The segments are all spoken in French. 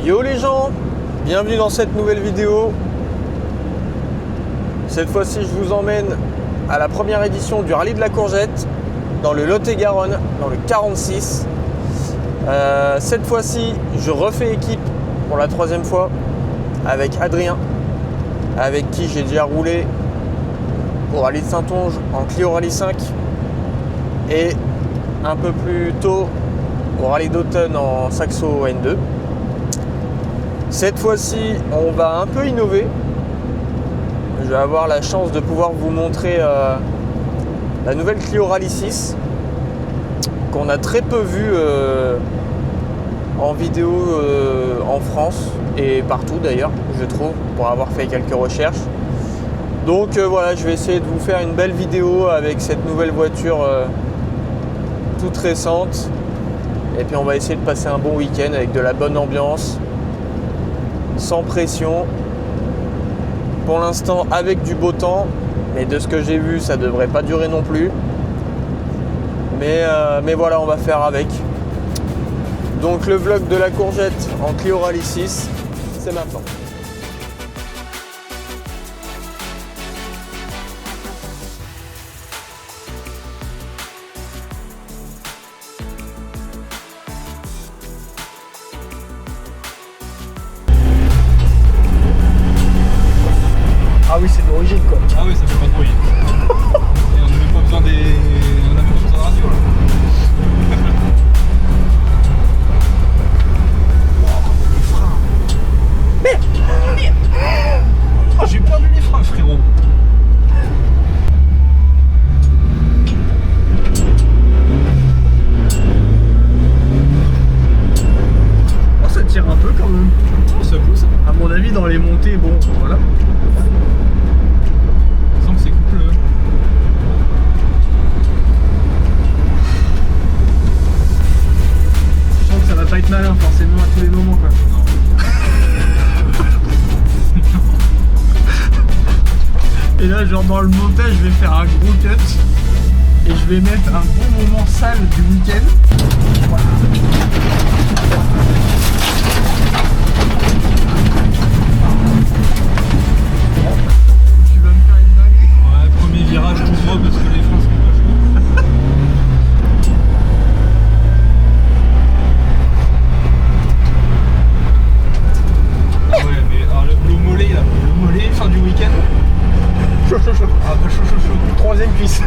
Yo les gens, bienvenue dans cette nouvelle vidéo. Cette fois-ci, je vous emmène à la première édition du Rallye de la Courgette dans le Lot-et-Garonne, dans le 46. Cette fois-ci, je refais équipe pour la troisième fois avec Adrien, avec qui j'ai déjà roulé au Rallye de Saintonge en Clio Rallye 5 et un peu plus tôt au Rallye d'automne en Saxo N2. Cette fois-ci, on va un peu innover. Je vais avoir la chance de pouvoir vous montrer la nouvelle Clio Rallye 6 qu'on a très peu vue en vidéo en France et partout d'ailleurs, je trouve, pour avoir fait quelques recherches. Donc voilà, je vais essayer de vous faire une belle vidéo avec cette nouvelle voiture toute récente. Et puis on va essayer de passer un bon week-end avec de la bonne ambiance, sans pression. Pour l'instant avec du beau temps, mais de ce que j'ai vu, ça devrait pas durer non plus. Mais voilà, on va faire avec. Donc le vlog de la Courgette en Clio Rallye 6, c'est maintenant. Ah oui, c'est d'origine quoi. Ah oui, ça fait pas de bruit. Et on n'a même pas besoin des. On n'a même pas besoin de radio là. Les freins. Merde. Oh, j'ai perdu les freins, frérot. Oh, ça tire un peu quand même. Oh, ça pousse. À mon avis, dans les montées, bon, voilà. On sent que c'est coupleux. Je sens que ça va pas être malin forcément à tous les moments quoi. Et là, genre dans le montage, je vais faire un gros cut et je vais mettre un bon moment sale du week-end. Voilà. Tu vas me faire une dinguerie. Ouais, premier virage tout droit parce que les freins sont pas chauds. Ah ouais, mais alors, le mollet là, le mollet, fin du week-end. Chaud, chaud, chaud. Ah bah chaud, chaud, chaud. Troisième cuisse.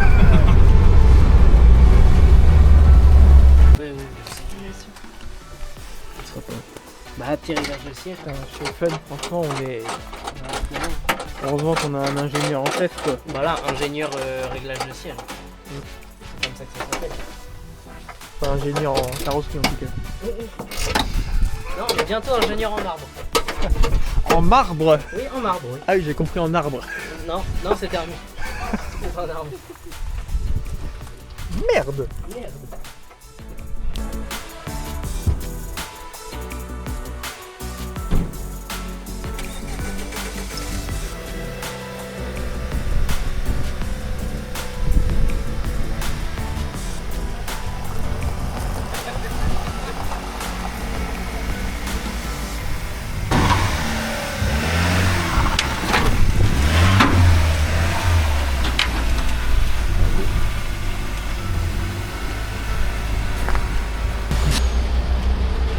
Bah, petit réglage de siège. Chez Fun, franchement, on est. Heureusement qu'on a un ingénieur en tête quoi. Voilà, ingénieur réglage de siège. C'est comme ça que ça s'appelle. Enfin, ingénieur en carrosserie en tout cas. Non, mais bientôt ingénieur en marbre. En marbre. Oui, en marbre, oui. Ah oui, j'ai compris en arbre. Non, non, c'est terminé. C'est pas un arbre. Merde. Merde.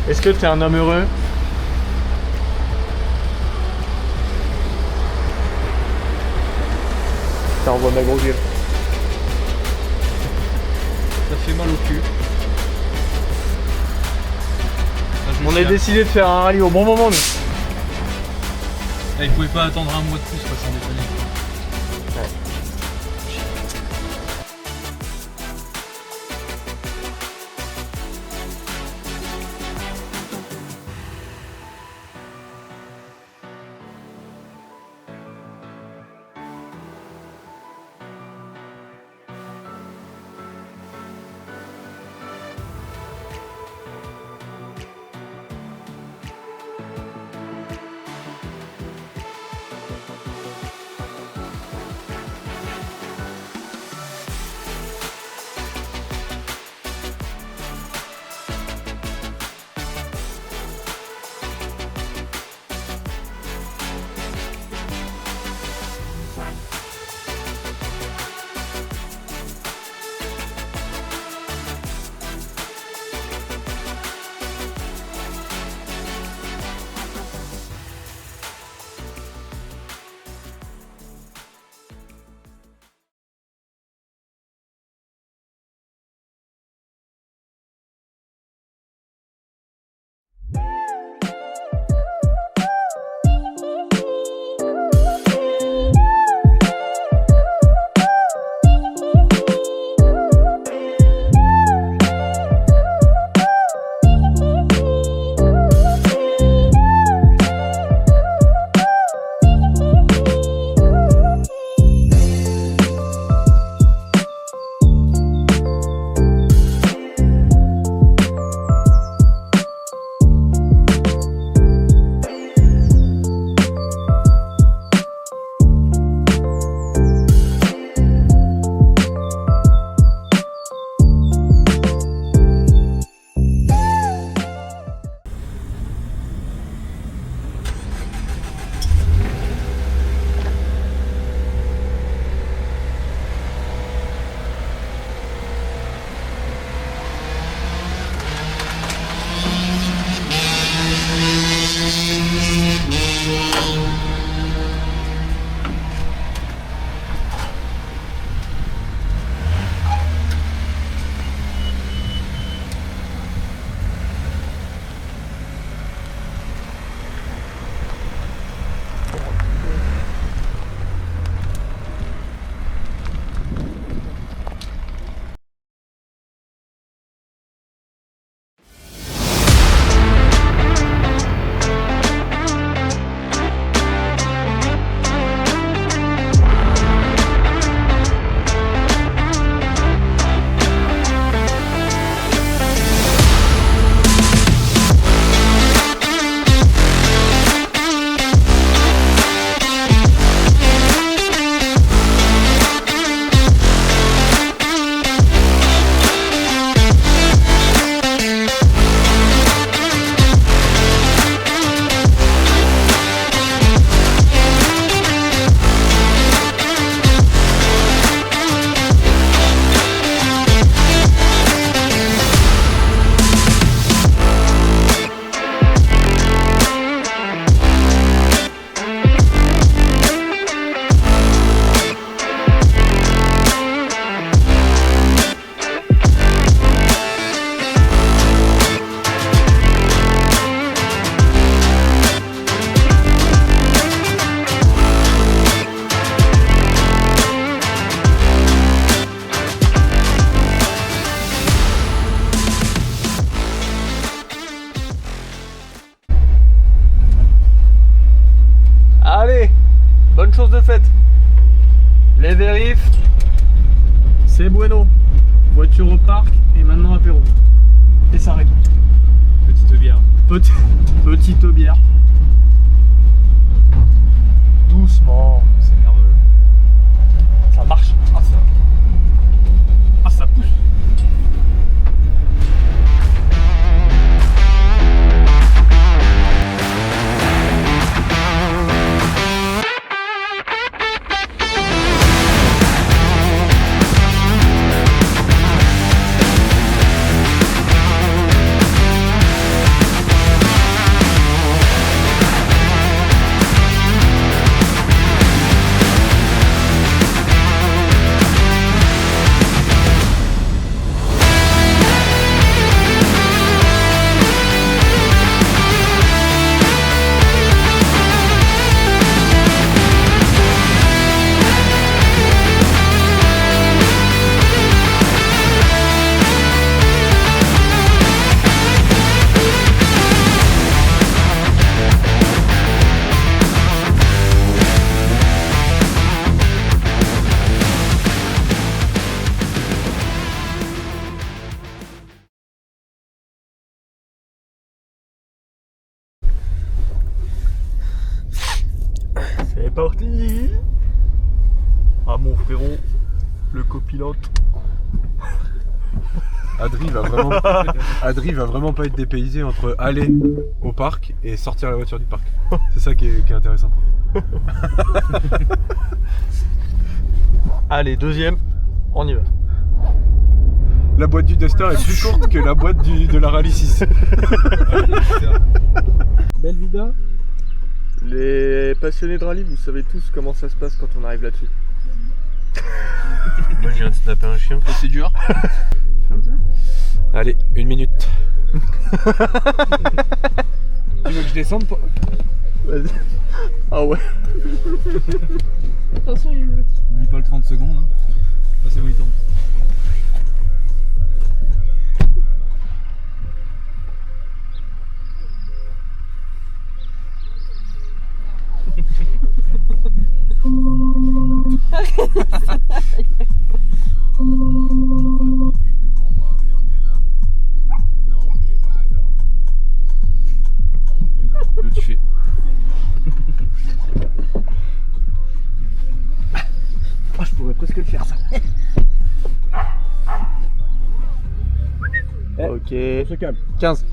Est-ce que t'es un homme heureux? Ça envoie ma grosse gueule. Ça fait mal au cul. Ah, je me On a suis- décidé de faire un rallye au bon moment, nous. Ah, il pouvait pas attendre un mois de plus, quoi, sans déconner. chose de fait. Les vérifs. C'est bueno. Voiture au parc et maintenant apéro. Et ça arrête. Petite bière. Petite bière. Doucement. C'est nerveux. Ça marche. Ah, ça pousse. C'est parti. Ah mon frérot, le copilote. Adri va vraiment pas être dépaysé entre aller au parc et sortir la voiture du parc. C'est ça qui est intéressant. Allez, deuxième, on y va. La boîte du Duster est plus courte que la boîte de la Rallye 6. Belle vida. Les passionnés de rallye, vous savez tous comment ça se passe quand on arrive là-dessus. Moi je viens de snapper un chien. C'est dur. Allez, 1 minute. Tu veux que je descende pas? Vas-y. Ah ouais. Attention, il y a une voiture. N'oublie pas le 30 secondes. Hein. Là, c'est bon, il tombe. Tu fais. Ah, je pourrais presque le faire ça. Ok. On se calme. 15.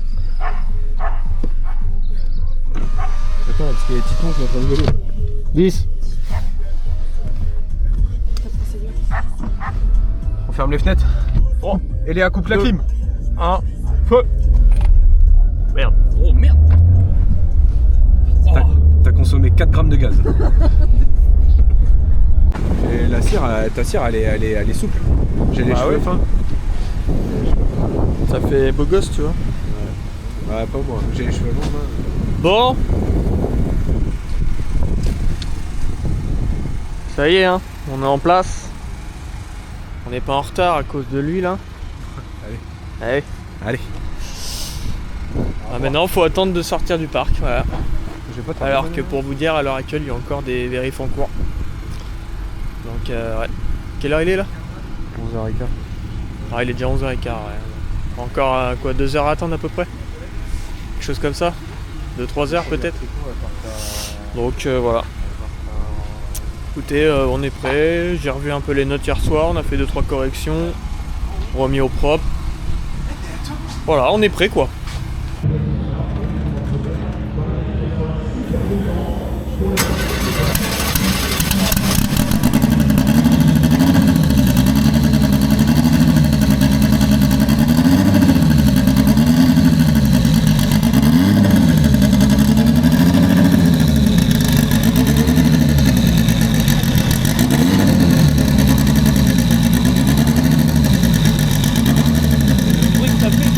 Attends, parce qu'il y a des titans qui sont en train de gueuler. 10. On ferme les fenêtres. Oh. Et Léa coupe la Deux. clim. 1. Feu. Merde. Oh merde. T'as consommé 4 grammes de gaz. Et la cire, ta cire, elle est souple. J'ai les Bah cheveux ouais. fins. Ça fait beau gosse, tu vois. Ouais, pas moi. J'ai les cheveux longs. Moi. Bon. Ça y est, hein. On est en place. On n'est pas en retard à cause de lui, là. Allez. Allez. Ah, maintenant, faut attendre de sortir du parc, voilà. J'ai pas trop Alors de- que pour vous dire, à l'heure actuelle, il y a encore des vérifs en cours. Donc, ouais. Quelle heure il est là? 11h15. Ah, il est déjà 11h15, ouais. Encore quoi, 2 heures à attendre à peu près? Quelque chose comme ça? 2-3 heures peut-être? Donc voilà. Écoutez, on est prêt. J'ai revu un peu les notes hier soir, on a fait 2-3 corrections, remis au propre. Voilà, on est prêt quoi. Le bruit que ça fait.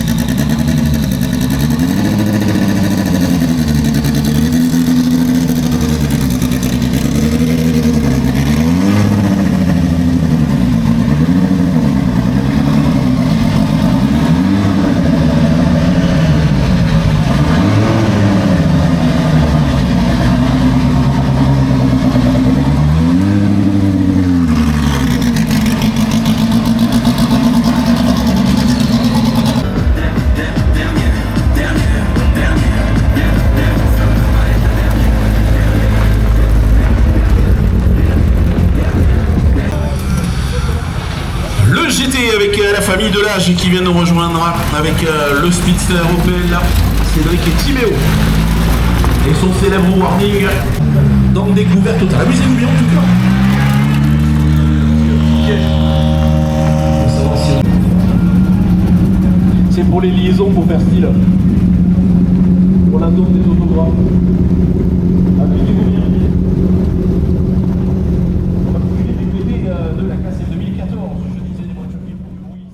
Delage qui vient nous rejoindre avec le speedster Opel, Cédric et Timéo. Et son célèbre warning dans découverte totale. Amusez-vous bien en tout cas. C'est pour les liaisons pour faire style. Pour la donne des autographes. Amusez-vous bien. On va couper les DVD de la classe 2014. Je disais des voitures qui font du bruit.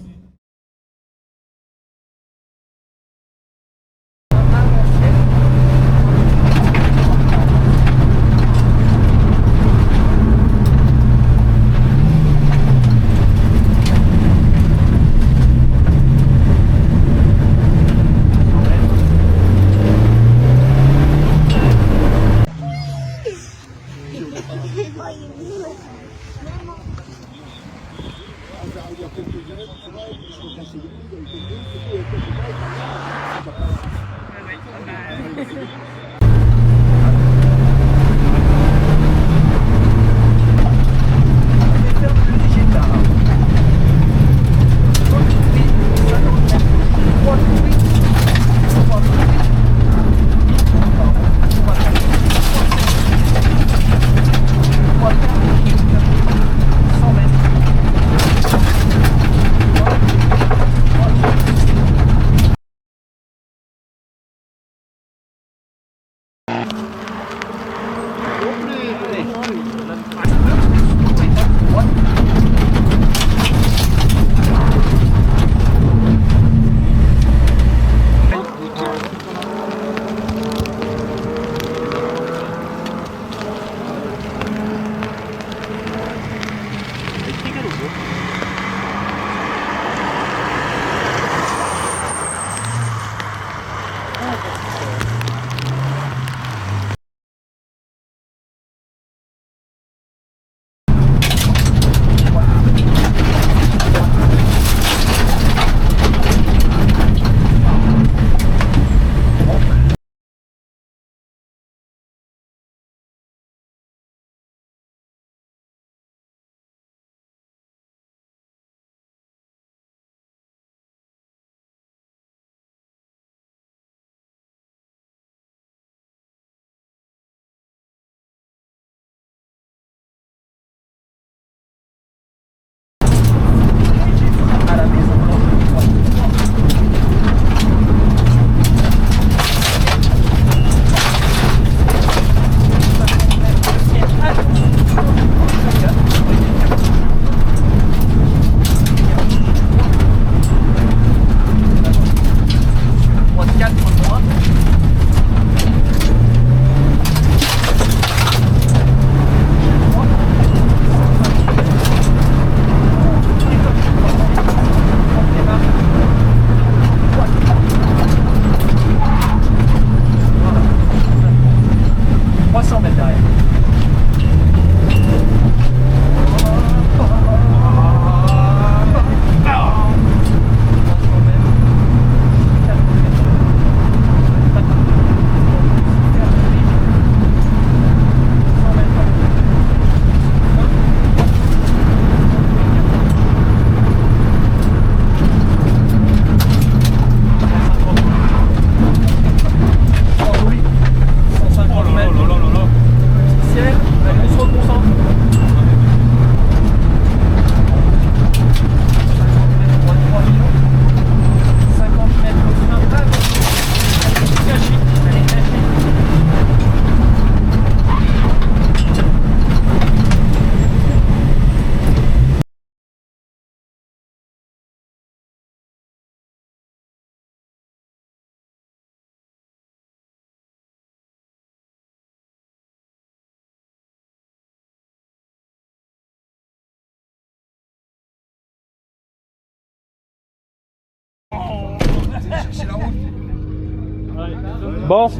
Bon,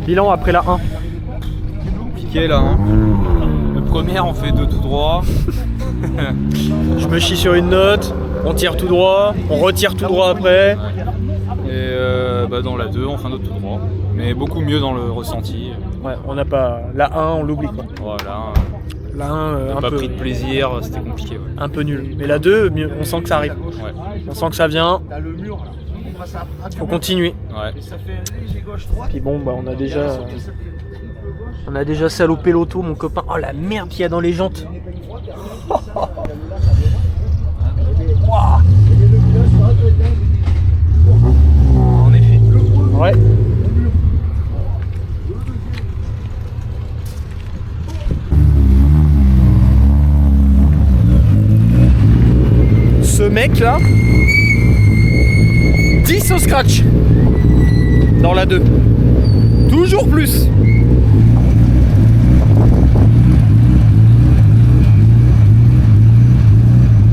bilan après la 1. Piqué là. Hein. Le premier, on fait 2 tout droit. Je me chie sur une note, on tire tout droit, on retire tout droit après. Et dans la 2, on fait un autre tout droit. Mais beaucoup mieux dans le ressenti. Ouais, on n'a pas. La 1, on l'oublie quoi. Voilà. La 1, un Pas peu, pris de plaisir, c'était compliqué. Ouais. un peu nul. Mais la 2, on sent que ça arrive. Ouais. On sent que ça vient. Faut continuer. Ouais. Puis bon, bah on a déjà salopé l'auto, mon copain. Oh la merde qu'il y a dans les jantes. En effet. Ouais. Ce mec là, 10 au scratch dans la 2. Toujours plus.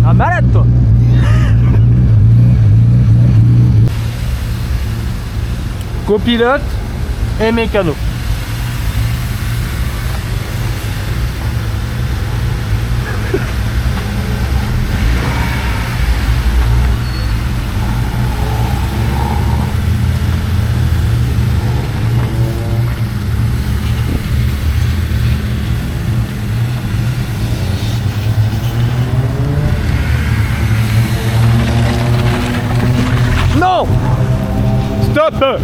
Ah, malade toi. Copilote et mécano. Non! Stop!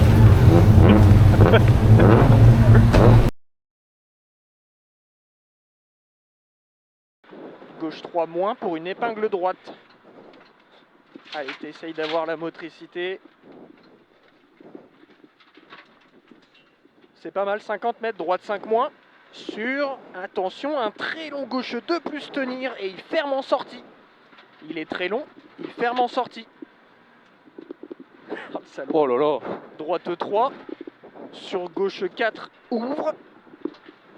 Gauche 3 moins pour une épingle droite. Allez, t'essayes d'avoir la motricité. C'est pas mal, 50 mètres, droite 5 moins. Sur, attention, un très long gauche 2 plus tenir et il ferme en sortie. Il est très long, il ferme en sortie. Oh, le salaud. Oh là là. Droite 3, sur gauche 4, ouvre.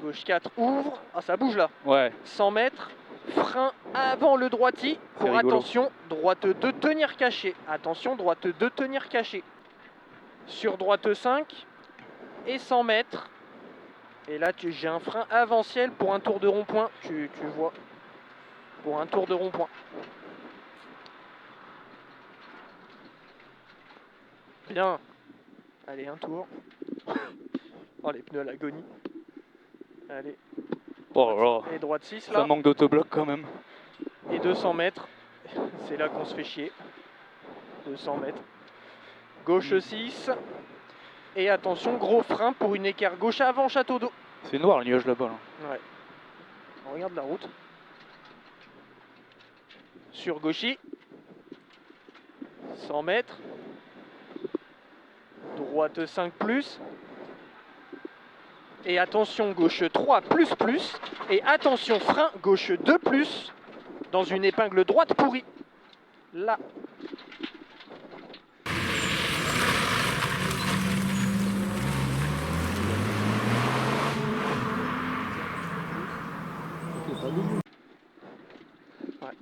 Gauche 4, ouvre. Ah, ça bouge là. Ouais. 100 mètres, frein avant le droitier. Pour rigolo. attention, droite 2, tenir caché. Attention, droite 2, tenir caché. Sur droite 5 et 100 mètres. Et là, j'ai un frein aventiel pour un tour de rond-point. Tu vois. Pour un tour de rond-point. Bien. Allez, un tour. Oh, les pneus à l'agonie. Allez. Oh là là. Et droite 6 Ça là. manque d'autobloc quand même. Et 200 mètres. C'est là qu'on se fait chier. 200 mètres. Gauche 6. Et attention, gros frein pour une équerre gauche avant Château d'Eau. C'est noir le nuage là-bas. Là. Ouais. On regarde la route. Sur gauchy. 100 mètres. Droite 5 plus. Et attention, gauche 3 plus plus. Et attention, frein gauche 2 plus. Dans une épingle droite pourrie. Là.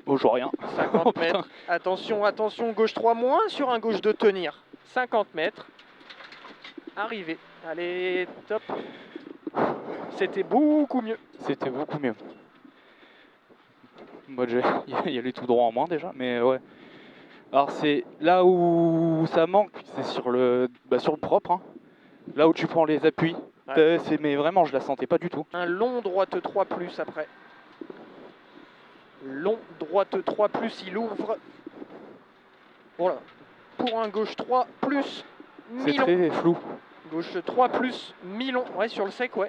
Oh, je vois rien. 50 Oh, putain. mètres. Attention, attention, gauche 3 moins sur un gauche 2 tenir. 50 mètres. Arrivé. Allez, top. C'était beaucoup mieux. C'était beaucoup mieux. Moi, il y a les tout droit en moins déjà, mais ouais. Alors c'est là où ça manque, c'est sur le propre, hein. Là où tu prends les appuis. Ouais. Mais vraiment, je la sentais pas du tout. Un long droite 3 plus après. Long droite 3 plus, il ouvre. Voilà. Pour un gauche 3 plus, C'est mi-long. très flou. Gauche 3 plus, mi-long. Ouais, sur le sec, ouais.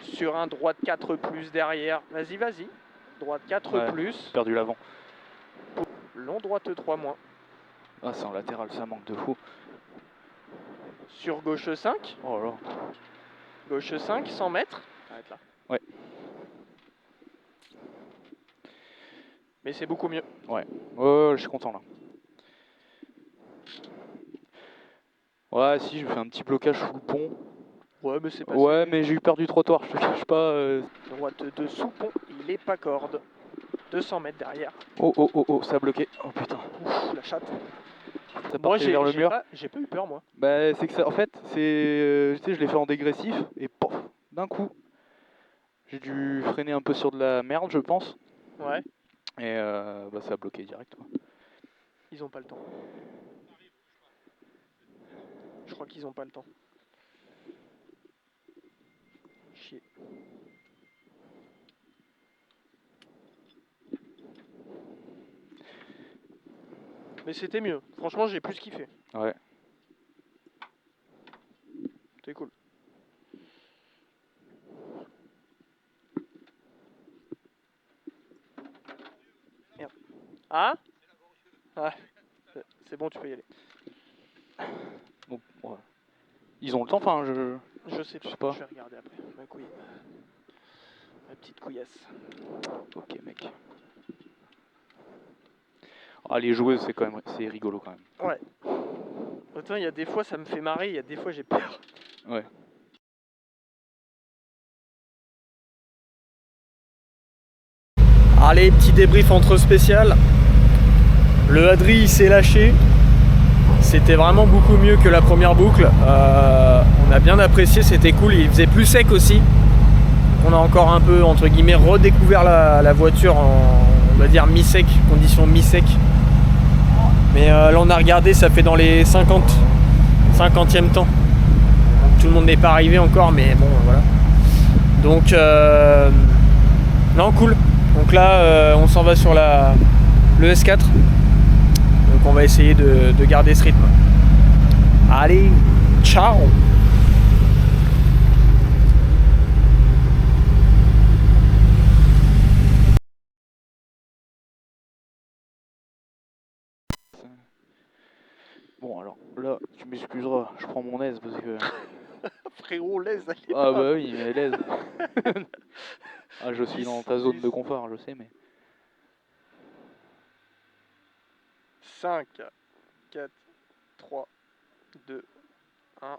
Sur un droite 4 plus derrière. Vas-y, vas-y. Droite 4 Ouais. plus. Perdu l'avant. Long droite 3 moins. Ah, c'est en latéral, ça manque de fou. Sur gauche 5. Oh là. Gauche 5, 100 mètres. Arrête là. Ouais. Mais c'est beaucoup mieux. Ouais, je suis content là. Ouais, si, je fais un petit blocage sous le pont. Ouais, mais c'est pas Ouais, mais j'ai eu peur du trottoir, je te cache pas. Droite de sous pont, il est pas corde. 200 mètres derrière. Oh, ça a bloqué. Oh putain. Ouf, la chatte. Ça Moi, partait vers le mur. j'ai pas eu peur, moi. Bah, c'est que ça, en fait, c'est. Tu sais, je l'ai fait en dégressif et pof, d'un coup. J'ai dû freiner un peu sur de la merde, je pense. Ouais, Et bah, ça a bloqué direct, quoi. ils ont pas le temps. Je crois qu'ils ont pas le temps. Chier. Mais c'était mieux. Franchement, j'ai plus kiffé. Ouais. C'était cool. Merde. Ah? Ouais. C'est bon, tu peux y aller. Bon, ouais. Ils ont le temps, enfin, Je sais Je sais pas. Je vais regarder après. Ma couille. Ma petite couillasse. Ok, mec. Ah, les joueuses, c'est quand même, c'est rigolo quand même. Ouais. Autant il y a des fois ça me fait marrer, il y a des fois j'ai peur. Ouais. Allez, petit débrief entre spécial. Le Hadri il s'est lâché. C'était vraiment beaucoup mieux que la première boucle. On a bien apprécié, c'était cool. Il faisait plus sec aussi. On a encore un peu, entre guillemets, redécouvert la voiture en, on va dire, mi-sec, conditions mi-sec. Mais là, on a regardé, ça fait dans les 50e temps. Donc, tout le monde n'est pas arrivé encore, mais bon, voilà. Donc, non, cool. Donc là, on s'en va sur le S4. Donc, on va essayer de garder ce rythme. Allez, ciao! Bon, alors, là, tu m'excuseras, je prends mon aise parce que... Frérot, laisse aller. Ah bah oui, mais l'aise. Ah, je suis dans ta zone de confort, je sais, mais... 5, 4, 3, 2, 1.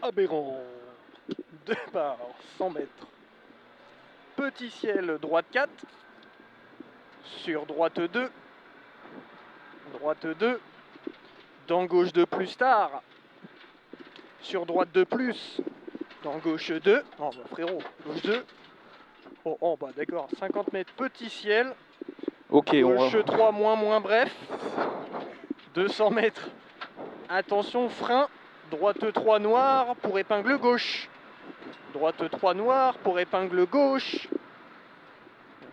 Aberrant. Départ, 100 mètres. Petit ciel, droite 4. Sur droite 2. Droite 2. Dans gauche 2 plus tard. Sur droite 2 plus. Dans gauche 2. Oh bah frérot, gauche 2. Oh bah d'accord, 50 mètres, petit ciel. Ok, on Gauche va... 3 moins bref. 200 mètres. Attention, frein. Droite 3 noir pour épingle gauche. Droite 3 noir pour épingle gauche.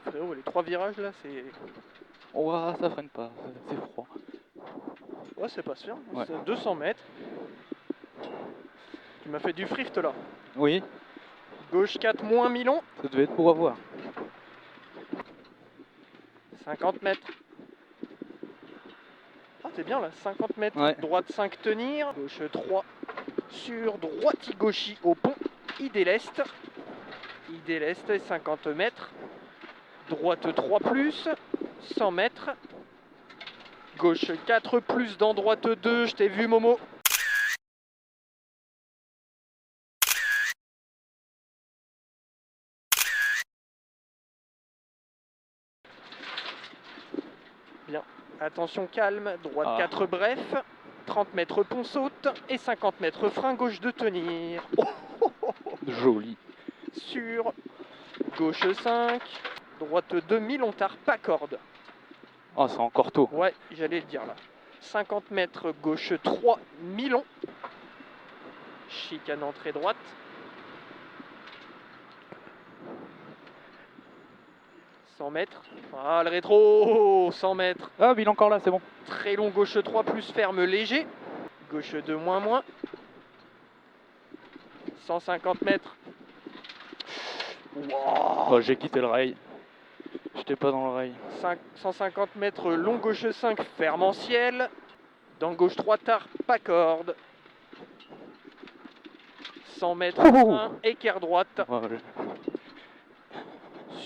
Frérot, les 3 virages là, c'est... On va, ça freine pas, c'est froid. Ouais, c'est pas sûr. Ouais. C'est 200 mètres. Tu m'as fait du frift là. Oui, Gauche 4 moins mi-long. ça devait être pour avoir. 50 mètres. Ah, t'es bien là, 50 mètres. Ouais. Droite 5 tenir. Gauche 3 sur droite gauchi au pont. Idéleste. Idéleste 50 mètres. Droite 3 plus. 100 mètres. Gauche 4 plus dans droite 2. Je t'ai vu, Momo. Bien. Attention calme. Droite 4 bref. 30 mètres pont saute. Et 50 mètres frein gauche de tenir. Joli. Sur gauche 5. Droite 2 mi-long tard. Pas corde. Ah, c'est encore tôt. Ouais, j'allais le dire là. 50 mètres gauche 3 mi-long. Chicane entrée droite. « 100 mètres. Ah, le rétro. 100 mètres. Ah, mais il est encore là, c'est bon. Très long gauche 3 plus ferme léger. Gauche 2 moins. 150 mètres. Wow. Oh, j'ai quitté le rail. J'étais pas dans le rail. 150 mètres long gauche 5 ferme en ciel. Dans gauche 3 tard, pas corde. 100 mètres frein, équerre droite. Ouais,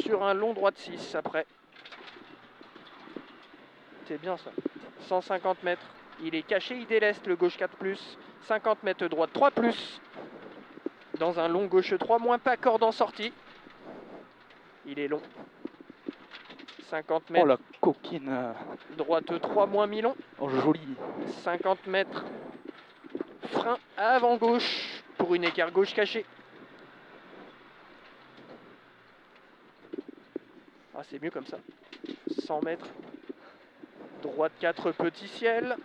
Sur un long droite 6 après. C'est bien ça. 150 mètres. Il est caché, il déleste le gauche 4 plus. 50 mètres droite 3 plus. Dans un long gauche 3 moins, pas corde en sortie. Il est long. 50 mètres. Oh la coquine. Droite 3 moins mi-long. Oh joli. 50 mètres. Frein avant gauche pour une écart gauche cachée. Ah, c'est mieux comme ça. 100 mètres. Droite 4 petit ciel.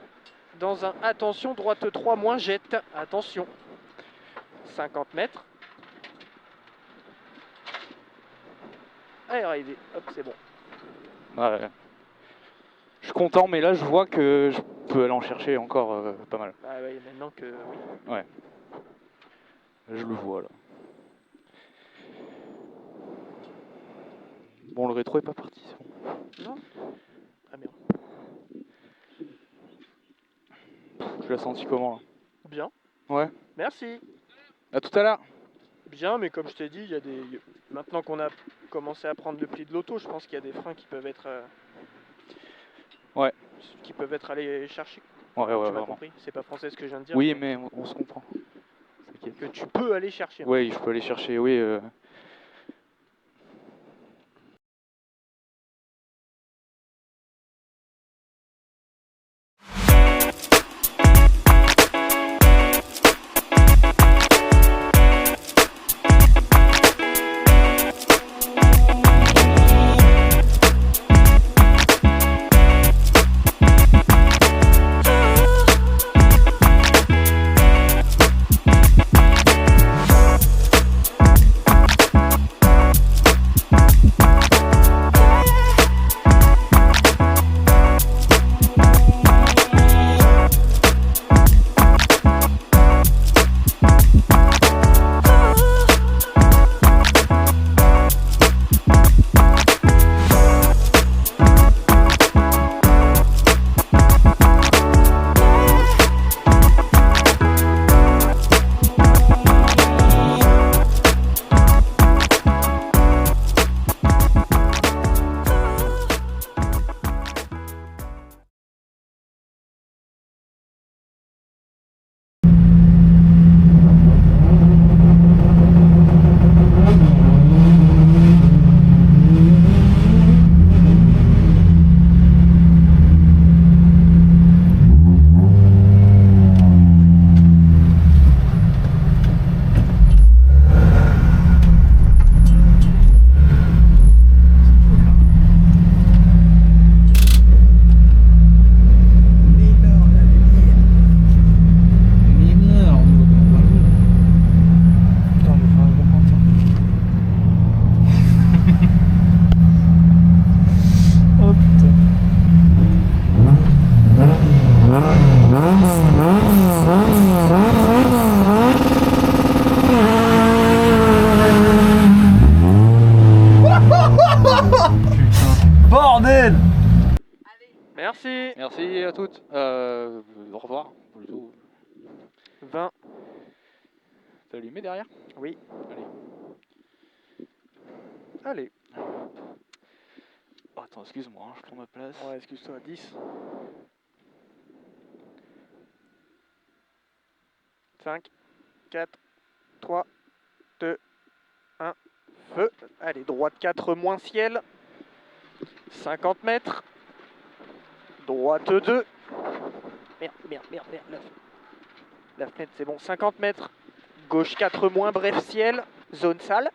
Dans un attention, droite 3 moins jette. Attention. 50 mètres. Allez, arrivé. Hop, c'est bon. Ouais. Je suis content, mais là je vois que je peux aller en chercher encore pas mal. Ah ouais, maintenant que... oui. Ouais. Je le vois là. Bon, le rétro est pas parti, c'est bon. Non. Ah merde. Tu l'as senti comment là? Bien. Ouais. Merci. À tout à l'heure. Bien, mais comme je t'ai dit, il y a des... Maintenant qu'on a commencé à prendre le pli de l'auto, je pense qu'il y a des freins qui peuvent être... Ouais. Qui peuvent être allés chercher. Ouais, Tu m'as vraiment. compris? C'est pas français ce que je viens de dire. Oui, mais on se comprend. T'inquiète. Que tu peux aller chercher. Oui, je peux aller chercher, oui. Bordel! Merci. Merci à toutes. Au revoir. Plutôt. 20. T'as allumé derrière? Oui. Allez. Allez. Oh, attends, excuse-moi, hein, je prends ma place. Ouais, excuse-toi. 10. 5, 4, 3, 2, 1. Feu. Allez, droite 4 moins ciel. 50 mètres. Droite 2. Merde. La fenêtre, c'est bon. 50 mètres. Gauche 4 moins, bref ciel. Zone sale.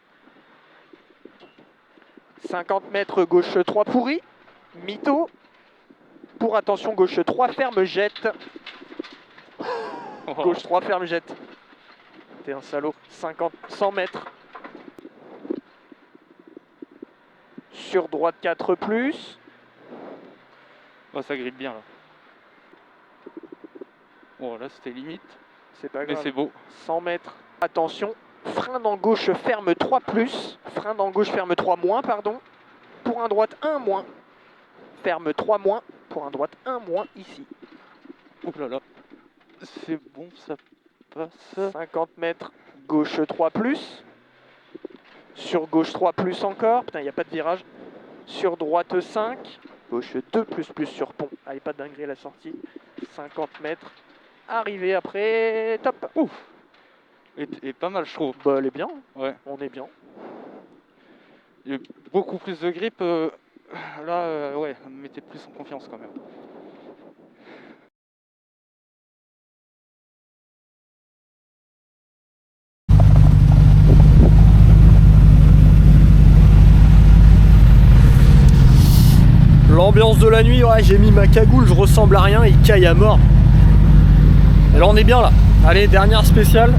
50 mètres, gauche 3 pourri. Mytho. Pour attention, gauche 3 ferme, jette. Gauche 3 ferme, jette. T'es un salaud. 100 mètres. Sur droite 4 plus. Oh, ça grippe bien là. Bon, là c'était limite, C'est pas mais grave. c'est beau. 100 mètres. Attention. Frein dans gauche ferme 3 plus. Frein dans gauche ferme 3 moins, pardon. Pour un droite 1 moins. Ferme 3 moins. Pour un droite 1 moins ici. Oh là là. C'est bon, ça passe. 50 mètres. Gauche 3 plus. Sur gauche 3 plus encore. Putain, il n'y a pas de virage. Sur droite 5. Gauche 2 plus sur pont. Allez, pas de dinguerie à la sortie. 50 mètres. Arrivé après. Top. Ouf. Et pas mal, je trouve. Bah, elle est bien. Ouais. On est bien. Il y a eu beaucoup plus de grippe. Là, ouais, ça me mettait plus en confiance quand même. L'ambiance de la nuit, ouais, j'ai mis ma cagoule, je ressemble à rien, il caille à mort. Et là on est bien là. Allez, dernière spéciale.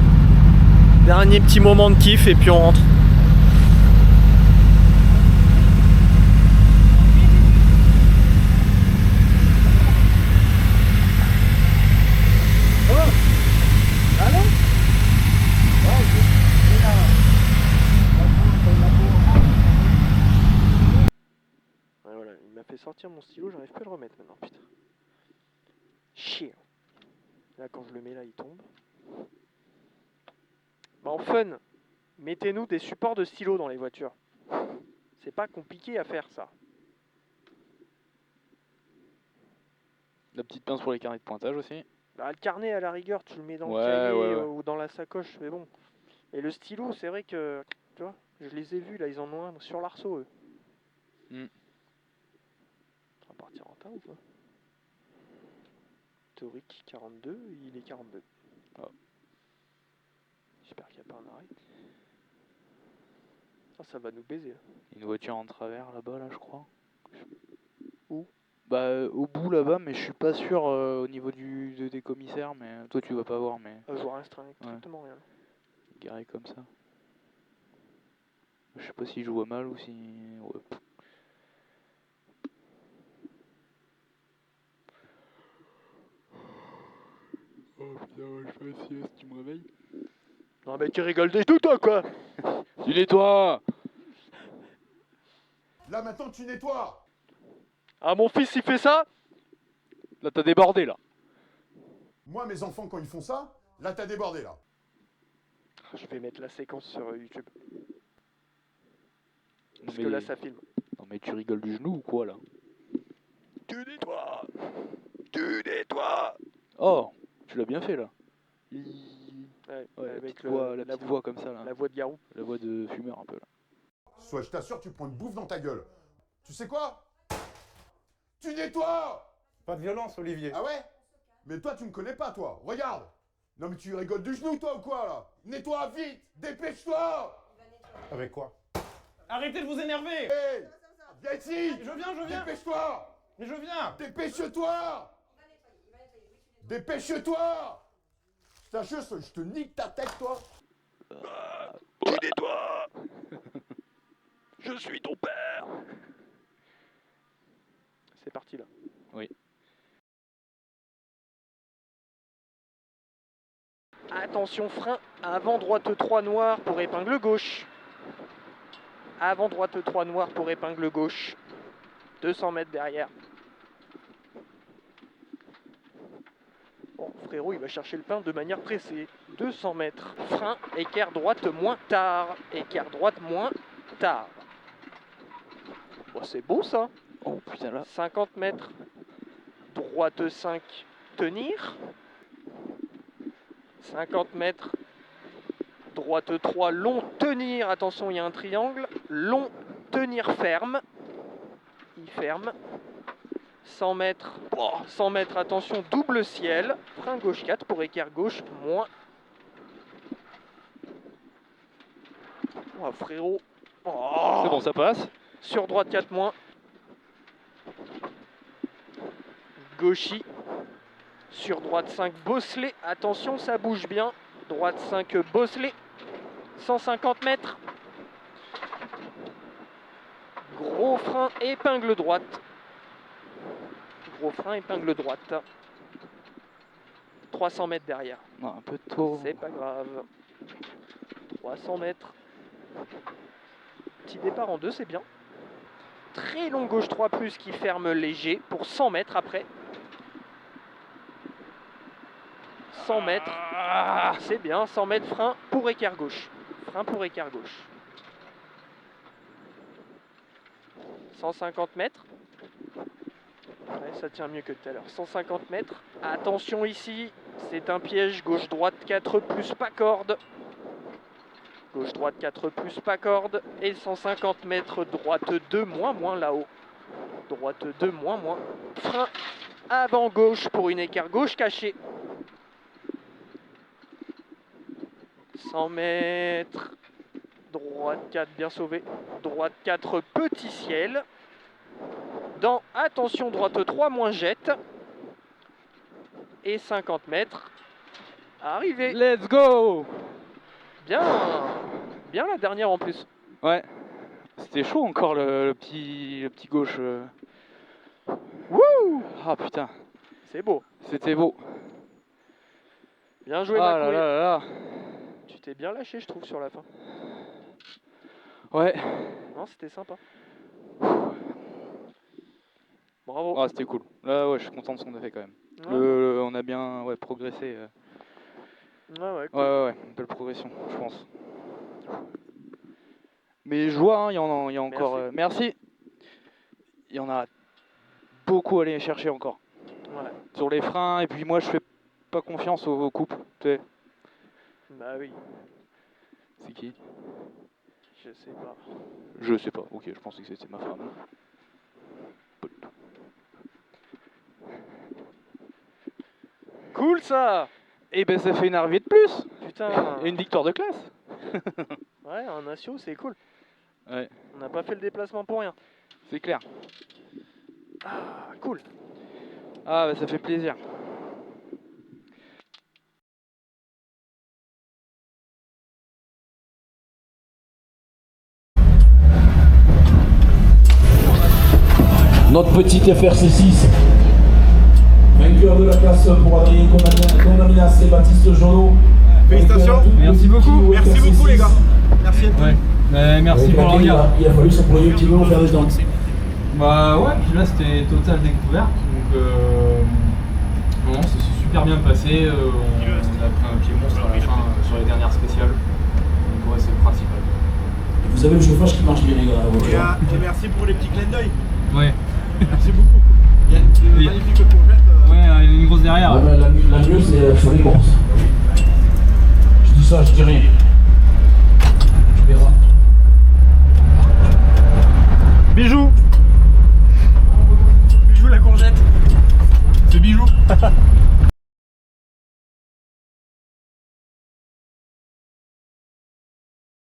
Dernier petit moment de kiff et puis on rentre. sortir mon stylo, j'arrive plus à le remettre maintenant, putain. Chier. Là, quand je le mets là, il tombe. Bah, en fun, mettez-nous des supports de stylo dans les voitures. C'est pas compliqué à faire, ça. La petite pince pour les carnets de pointage aussi. Bah, le carnet, à la rigueur, tu le mets dans Ouais, le cahier ouais, ouais. ou dans la sacoche, mais bon. Et le stylo, c'est vrai que, tu vois, je les ai vus, là, ils en ont un sur l'arceau, eux. Mm. On va partir en tas ou pas? Théorique 42, il est 42. Oh. J'espère qu'il n'y a pas un arrêt. Ah, ça va nous baiser, là. Une voiture en travers là-bas, là, je crois. Où? Bah, au bout là-bas, mais je suis pas sûr au niveau des commissaires. Mais toi, tu vas pas voir, mais Je vois strictement rien. garé comme ça. Je sais pas si je vois mal ou si. Ouais. Oh putain, ouais, je fais la sieste, tu me réveilles. Non, mais tu rigoles des tout, toi, quoi! Tu nettoies! Là maintenant tu nettoies. Ah, mon fils, il fait ça? Là, t'as débordé là. Moi mes enfants quand ils font ça, là t'as débordé là. Je vais mettre la séquence sur YouTube. Non, Parce mais... que là, ça filme. non, mais tu rigoles du genou ou quoi là? Tu nettoies! Tu nettoies! Oh, tu l'as bien fait là. Ouais, Ouais, la avec petite voix, la la petite voix comme ça là. La voix de Garou. La voix de fumeur un peu là. Soit je t'assure tu prends une bouffe dans ta gueule. Tu sais quoi? Tu nettoies. Pas de violence, Olivier. Ah ouais? Mais toi tu me connais pas toi, regarde. Non mais tu rigoles du genou toi ou quoi là? Nettoie vite, dépêche-toi. Avec quoi? Arrêtez de vous énerver. Hey, viens ici. Je viens. Dépêche-toi. Mais je viens. Dépêche-toi. Dépêche-toi. Je t'assure, je te nique ta tête toi. Tu nettoies! Je suis ton père! C'est parti là. Oui. Attention, frein, avant droite 3 noir pour épingle gauche. Avant droite 3 noir pour épingle gauche. 200 mètres derrière. Bon, frérot, il va chercher le pain de manière pressée. 200 mètres. Frein, équerre droite moins tard. Équerre droite moins tard. Bon, c'est beau ça. Oh putain là. 50 mètres. Droite 5, tenir. 50 mètres. Droite 3, long, tenir. Attention, il y a un triangle. Long, tenir, ferme. Il ferme. 100 mètres. Oh, 100 mètres, attention, double ciel. Frein gauche 4 pour équerre gauche, moins. Oh, frérot. Oh. C'est bon, ça passe. Sur droite 4 moins. Gauchy. Sur droite 5, bosselet. Attention, ça bouge bien. Droite 5, bosselet. 150 mètres. Gros frein, épingle droite. Gros frein, épingle droite. 300 mètres derrière. Non, un peu tôt. C'est pas grave. 300 mètres. Petit départ en 2, c'est bien. Très long gauche 3 plus qui ferme léger pour 100 mètres après. 100 mètres. Ah, c'est bien. 100 mètres frein pour équerre gauche. Frein pour équerre gauche. 150 mètres. Ouais, ça tient mieux que tout à l'heure. 150 mètres. Attention ici, c'est un piège. Gauche-droite 4 plus pas corde. Gauche-droite 4 plus pas corde. Et 150 mètres, droite 2 moins là-haut. Droite 2 moins. Frein avant gauche pour une équerre gauche cachée. 100 mètres. Droite 4 bien sauvé. Droite 4 petit ciel. Dans, attention, droite 3 moins jette. Et 50 mètres. Arrivé. Let's go! Bien. Bien la dernière en plus. Ouais. C'était chaud encore le petit gauche. Wouh! Ah putain, C'est beau. c'était beau. Bien joué, Ah là Macoué. là là là. Tu t'es bien lâché, je trouve, sur la fin. Ouais. Non, c'était sympa. Bravo. Ah, c'était cool. Là, ouais, je suis content de ce qu'on a fait quand même. Ouais. On a bien progressé. Ouais, cool. Ouais, belle progression, je pense. Mais je vois, il y a encore. Merci. Il y en a beaucoup à aller chercher encore. Ouais. Sur les freins, et puis moi, je fais pas confiance aux couples. Tu sais. Bah oui, C'est qui? je sais pas. Je sais pas. Ok, je pensais que c'était ma femme. Cool ça. Et ben, ça fait une arrivée de plus. Putain. Et une victoire de classe. Ouais, un Natio, c'est cool. Ouais, On n'a pas fait le déplacement pour rien. c'est clair. Ah, cool. Ah, bah, ça fait plaisir. Notre petit FRC6, vainqueur de la classe pour Adrien Condaminas et Baptiste Jolo. Félicitations. Merci beaucoup. Merci beaucoup les gars. Merci à tous. Ouais. Merci pour le regard. Il a fallu s'employer un petit peu pour faire des dents. Bah ouais, puis là c'était totale découverte. Donc non, ça s'est super bien passé. On a pris un pied monstre à la fin sur les dernières spéciales. Donc ouais, c'est le principal. Vous avez le chauffage qui marche bien les gars. Et merci pour les petits clins d'œil. Ouais. Merci beaucoup. Il y a une magnifique courgette. Ouais, il y a une grosse derrière. Ouais, la mieux c'est sur les courses. Je dis ça, je dis rien. Tu verras. Bijou. Bijou la courgette. C'est bijou.